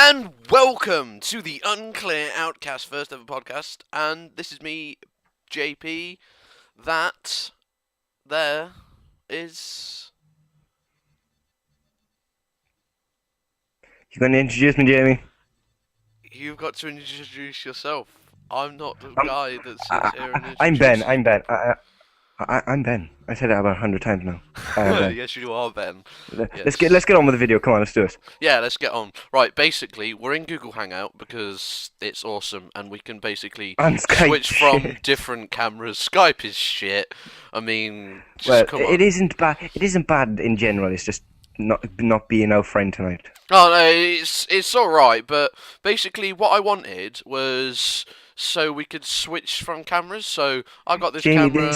And welcome to the Unclear Outcast first ever podcast. And this is me, JP. That there is. You're going to introduce me, Jamie? You've got to introduce yourself. I'm not the guy that sits here and introduces. I'm Ben. I'm Ben. I said it about 100 times now. Yes, you are, Ben. Let's get on with the video. Come on, let's do it. Yeah, let's get on. Right, basically, we're in Google Hangout because it's awesome, and we can basically switch from different cameras. Skype is shit. I mean, come on. It isn't bad. It isn't bad in general. It's just not being our friend tonight. Oh no, it's all right. But basically, what I wanted was so we could switch from cameras. So I got this Jamie, camera.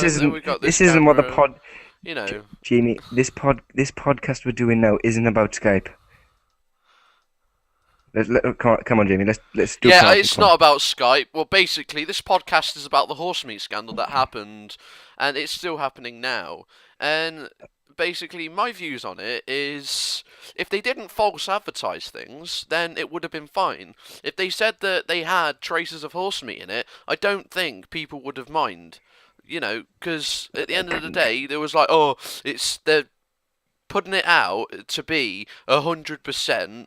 This isn't what the pod. You know, Jamie, this podcast we're doing now isn't about Skype. Come on, Jamie. Let's do. Yeah, it's not about Skype. Well, basically, this podcast is about the horse meat scandal that happened, and it's still happening now. And basically, my views on it is, if they didn't false advertise things, then it would have been fine. If they said that they had traces of horse meat in it, I don't think people would have minded. You know, because at the end of the day, there was like, oh, they're putting it out to be 100%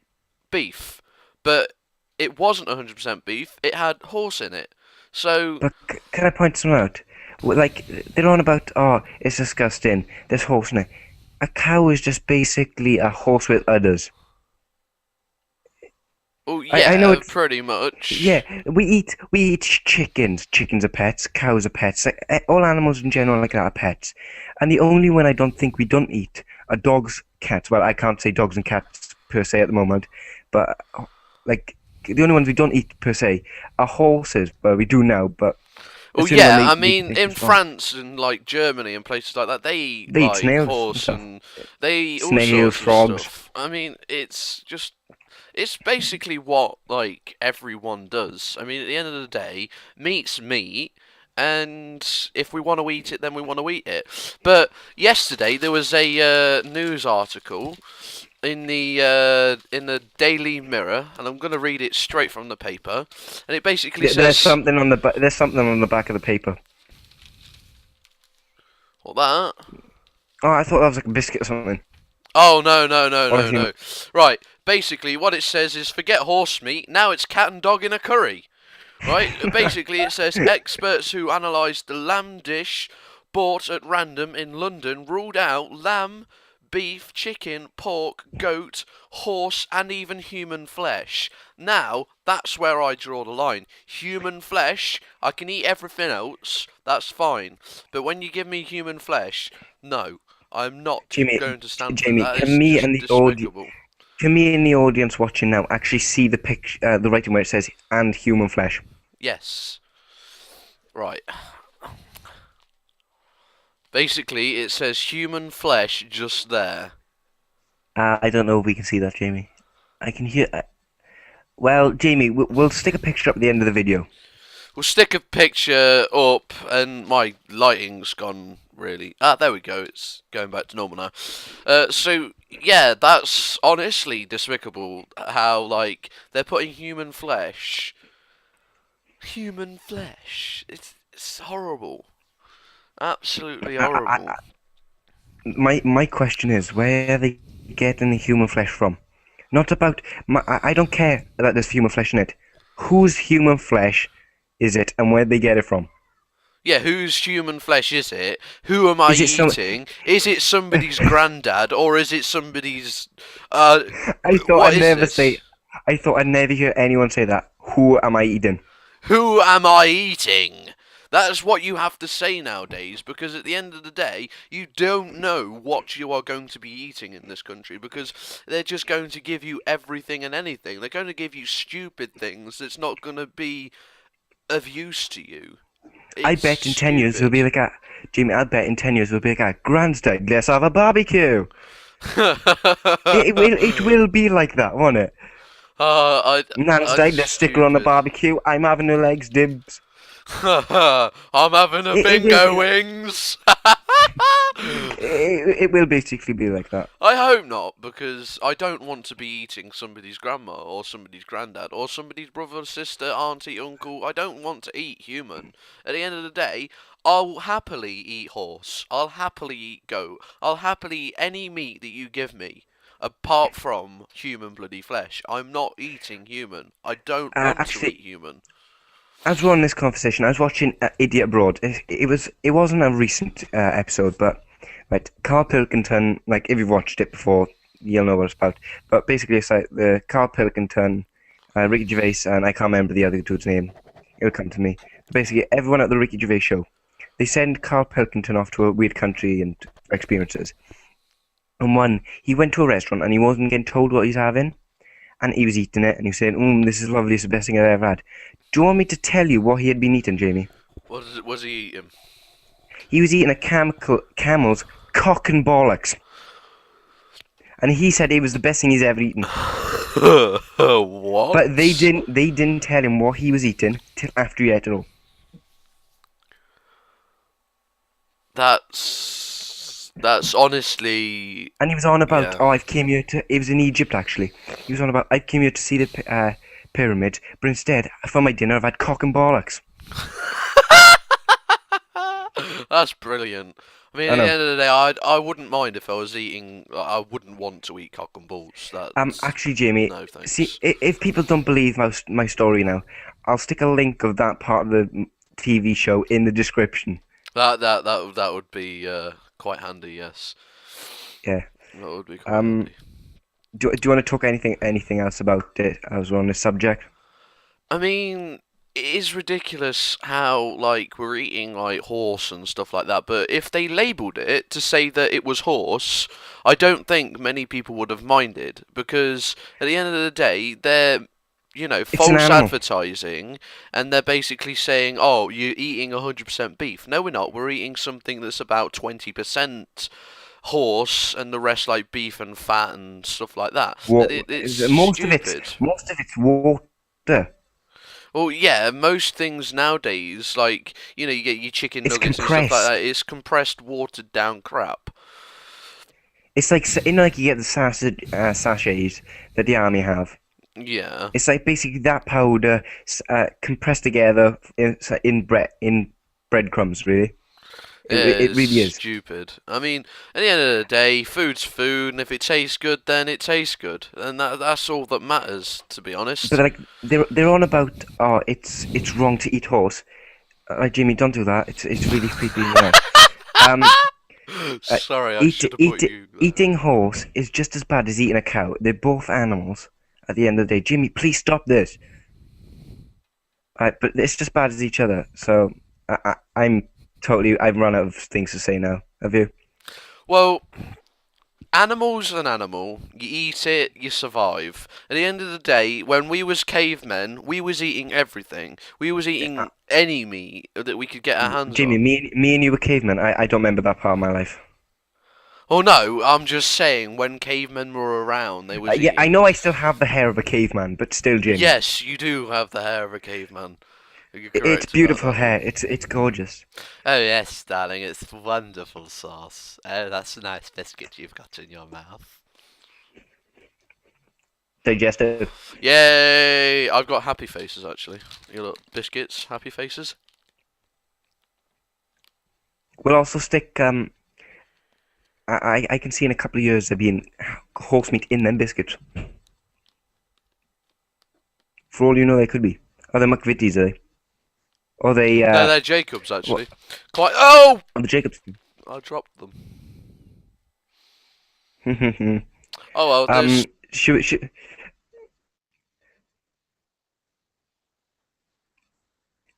beef, but it wasn't 100% beef. It had horse in it. So, but can I point something out? Like, they're on about, oh, it's disgusting. There's horse in it. A cow is just basically a horse with udders. Oh yeah, I know pretty much. Yeah, we eat chickens. Chickens are pets. Cows are pets. Like, all animals in general like that are pets. And the only one I don't think we don't eat are dogs, cats. Well, I can't say dogs and cats per se at the moment, but like the only ones we don't eat per se are horses. Well, we do now, but. Oh yeah, I mean in France and like Germany and places like that, they eat like snails horse and they eat all snails, sorts frogs. of stuff. I mean, it's basically what like everyone does. I mean, at the end of the day, meat's meat, and if we want to eat it, then we want to eat it. But yesterday there was a news article in the Daily Mirror, and I'm going to read it straight from the paper, and it basically says there's something on the back of the paper. What that? Oh, I thought that was like a biscuit or something. Oh no. Right, basically what it says is forget horse meat, now it's cat and dog in a curry. Right? Basically it says experts who analysed the lamb dish bought at random in London ruled out lamb, beef, chicken, pork, goat, horse, and even human flesh. Now, that's where I draw the line. Human flesh, I can eat everything else, that's fine. But when you give me human flesh, no, I'm not going to stand for that. Can me and the audience watching now actually see the picture, the writing where it says "and human flesh"? Yes. Right. Basically, it says human flesh just there. I don't know if we can see that, Jamie. I can hear. Well, Jamie, we'll stick a picture up at the end of the video. We'll stick a picture up, and my lighting's gone really. Ah, there we go. It's going back to normal now. So yeah, that's honestly despicable. How like they're putting human flesh. Human flesh. It's horrible. Absolutely horrible. My question is, where are they getting the human flesh from? Not about. I don't care that there's human flesh in it. Whose human flesh is it, and where they get it from? Yeah, whose human flesh is it? Who am I eating? Is it somebody's granddad, or is it somebody's? I thought I'd never hear anyone say that. Who am I eating? Who am I eating? That's what you have to say nowadays, because at the end of the day, you don't know what you are going to be eating in this country, because they're just going to give you everything and anything. They're going to give you stupid things that's not going to be of use to you. I bet in 10 years we'll be like, Jamie, I bet in 10 years we'll be like, Grandad, let's have a barbecue. it will be like that, won't it? Nan's Day, let's stick her on the barbecue. I'm having her legs, dibs. I'm having a bingo wings. It will basically be like that. I hope not, because I don't want to be eating somebody's grandma or somebody's granddad or somebody's brother, sister, auntie, uncle. I don't want to eat human. At the end of the day, I'll happily eat horse. I'll happily eat goat. I'll happily eat any meat that you give me, apart from human bloody flesh. I'm not eating human. I don't want to eat Actually, human. as we're on this conversation, I was watching Idiot Abroad. It wasn't a recent episode, but right, Carl Pilkington. Like if you've watched it before, you'll know what it's about. But basically, it's like the Carl Pilkington, Ricky Gervais, and I can't remember the other dude's name. It'll come to me. But basically, everyone at the Ricky Gervais show, they send Carl Pilkington off to a weird country and experiences. And one, he went to a restaurant and he wasn't getting told what he's having, and he was eating it and he was saying, "This is lovely. It's the best thing I've ever had." Do you want me to tell you what he had been eating, Jamie? Was he eating? He was eating a camel's cock and bollocks, and he said it was the best thing he's ever eaten. What? But they didn't tell him what he was eating till after he ate it all. That's honestly, And he was on about, yeah. oh, I've came here to. It was in Egypt actually. He was on about, I came here to see the pyramids, but instead, for my dinner, I've had cock and bollocks. That's brilliant. I mean, I at the know. end of the day, I wouldn't mind if I was eating. I wouldn't want to eat cock and balls. That's Actually, Jamie, no see, thanks. if people don't believe my story now, I'll stick a link of that part of the TV show in the description. That would be quite handy. Yes, Yeah. that would be quite Um. handy. Do you want to talk anything else about it as we're on this subject? I mean, it is ridiculous how like we're eating like horse and stuff like that. But if they labelled it to say that it was horse, I don't think many people would have minded, because at the end of the day, they're It's an false animal. advertising, and they're basically saying, "Oh, you're eating 100% beef." No, we're not. We're eating something that's about 20% horse, and the rest like beef and fat and stuff like that. It's Most of it's stupid. water. Well, yeah, most things nowadays, like, you get your chicken It's nuggets and stuff like that, compressed. it's compressed, watered down crap. It's like like you get the sachets that the army have. Yeah. It's like basically that powder compressed together in breadcrumbs. Really, It it is really is. stupid. I mean, at the end of the day, food's food, and if it tastes good, then it tastes good. And that's all that matters, to be But honest. like they're on about, oh, it's wrong to eat horse. Jimmy, don't do that. It's really creepy in there. Um, uh, Sorry, I should have put you there. eating horse is just as bad as eating a cow. They're both animals. At the end of the day, Jimmy, please stop this. But it's just bad as each other. So I've run out of things to say now. Have you? Well, animal's an animal. You eat it, you survive. At the end of the day, when we was cavemen, we was eating everything. We was Uh, eating any meat that we could get our hands Jimmy, on. me and you were cavemen. I don't remember that part of my life. Oh no, I'm just saying, when cavemen were around, they was Yeah, I eating. know I still have the hair of a caveman, but still, Jimmy, Yes, you do have the hair of a caveman. You're it's correct about beautiful that. hair. It's gorgeous. Oh yes, darling, it's wonderful sauce. Oh, that's a nice biscuit you've got in your mouth. Digestive. Yay! I've got happy faces actually. You look biscuits, happy faces. We'll also stick. I can see in a couple of years there being horse meat in them biscuits. For all you know, they could be. Or the McVitie's, are they? Or they No, they're Jacobs what? actually. Quite. Oh! Or the Jacobs. I dropped them. Oh well, um, there's. should,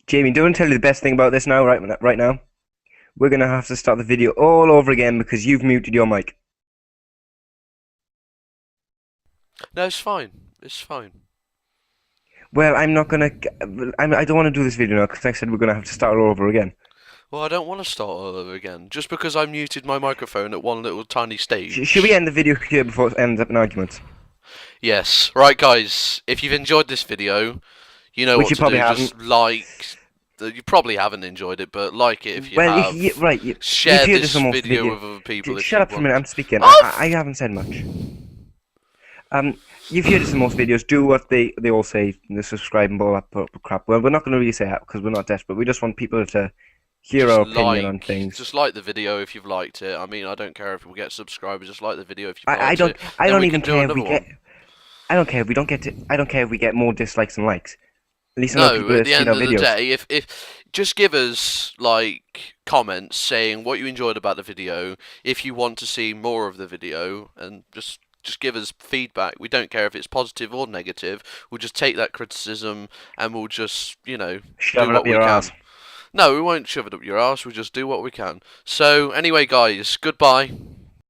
Jamie, do you want to tell you the best thing about this now? Right now, we're gonna have to start the video all over again because you've muted your mic. No, it's fine. It's fine. Well, I'm not gonna. I don't want to do this video now because I said we're gonna have to start all over again. Well, I don't want to start all over again. Just because I muted my microphone at one little tiny Should we stage. end the video here before it ends up in arguments? Yes. Right, guys. If you've enjoyed this video, you know Which what you to probably do. haven't. Just like, You probably haven't enjoyed it, but like it if you Well, have. right, you've Share heard this this on most video videos. with other people if Shut you up for a minute. want. I'm speaking. I Oh, haven't said much. You've heard this in most videos. Do what they all say. The subscribe and all that crap. Well, we're not going to really say that because we're not desperate. We just want people to hear our opinion on things. just like the video if you've liked it. I mean, I don't care if we get subscribers. Just like the video if you've liked it. I Then don't we even can do care if another we get. one. I don't care if we don't get. I don't care if we get more dislikes than likes. At least I know No, people at have the seen end our of the videos. day, if just give us like comments saying what you enjoyed about the video, if you want to see more of the video, and just give us feedback. We don't care if it's positive or negative. We'll just take that criticism and we'll just Shove do it up what we your ass. can. No, we won't shove it up your ass. We'll just do what we can. So anyway, guys, goodbye.